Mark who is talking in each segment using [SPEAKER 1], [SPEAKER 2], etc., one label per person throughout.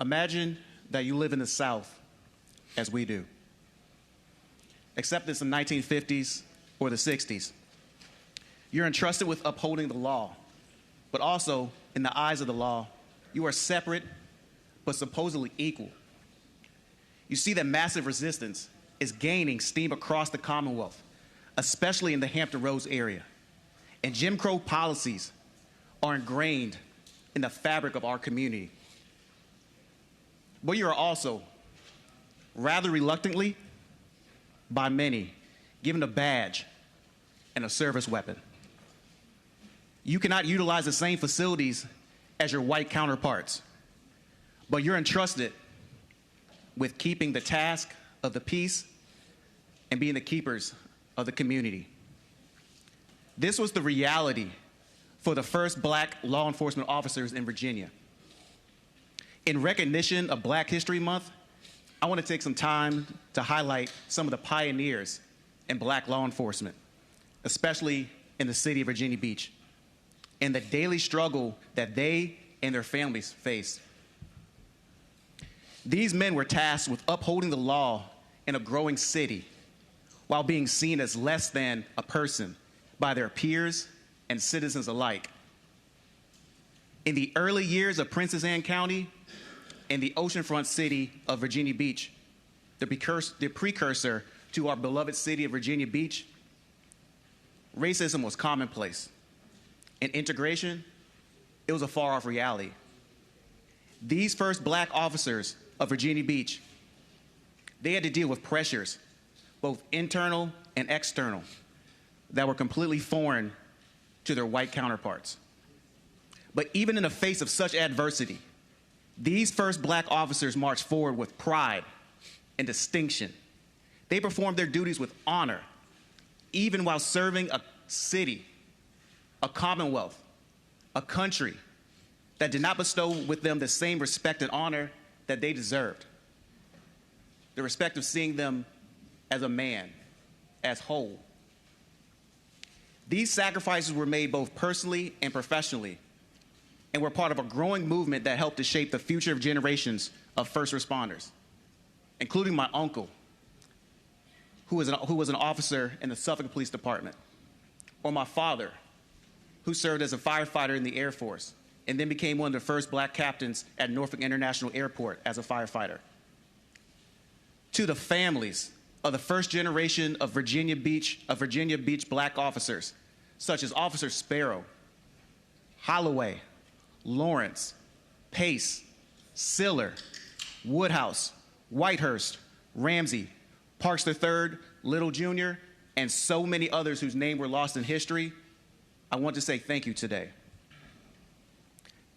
[SPEAKER 1] Imagine that you live in the South as we do, except it's the 1950s or the 60s. You're entrusted with upholding the law, but also, in the eyes of the law, you are separate but supposedly equal. You see that massive resistance is gaining steam across the Commonwealth, especially in the Hampton Roads area. And Jim Crow policies are ingrained in the fabric of our community. But you are also, rather reluctantly, by many, given a badge and a service weapon. You cannot utilize the same facilities as your white counterparts, but you're entrusted with keeping the task of the peace and being the keepers of the community. This was the reality for the first black law enforcement officers in Virginia. In recognition of Black History Month, I want to take some time to highlight some of the pioneers in black law enforcement, especially in the city of Virginia Beach, and the daily struggle that they and their families faced. These men were tasked with upholding the law in a growing city while being seen as less than a person by their peers and citizens alike. In the early years of Princess Anne County and the oceanfront city of Virginia Beach, the precursor to our beloved city of Virginia Beach, racism was commonplace. And integration, it was a far-off reality. These first black officers of Virginia Beach, they had to deal with pressures, both internal and external, that were completely foreign to their white counterparts. But even in the face of such adversity, these first black officers marched forward with pride and distinction. They performed their duties with honor, even while serving a city, a commonwealth, a country that did not bestow with them the same respect and honor that they deserved. The respect of seeing them as a man, as whole. These sacrifices were made both personally and professionally, and were part of a growing movement that helped to shape the future of generations of first responders, including my uncle, who was an officer in the Suffolk Police Department, or my father, who served as a firefighter in the Air Force, and then became one of the first black captains at Norfolk International Airport as a firefighter. To the families of the first generation of Virginia Beach black officers, such as Officer Sparrow, Holloway, Lawrence, Pace, Siller, Woodhouse, Whitehurst, Ramsey, Parks III, Little Jr., and so many others whose names were lost in history, I want to say thank you today.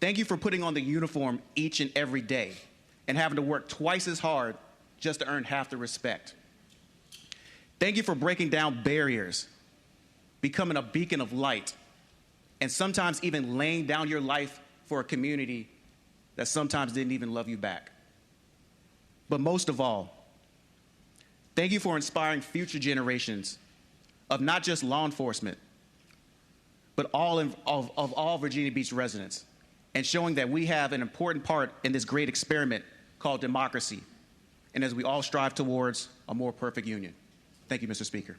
[SPEAKER 1] Thank you for putting on the uniform each and every day and having to work twice as hard just to earn half the respect. Thank you for breaking down barriers, becoming a beacon of light, and sometimes even laying down your life for a community that sometimes didn't even love you back. But most of all, thank you for inspiring future generations of not just law enforcement, but of all Virginia Beach residents, and showing that we have an important part in this great experiment called democracy, and as we all strive towards a more perfect union. Thank you, Mr. Speaker.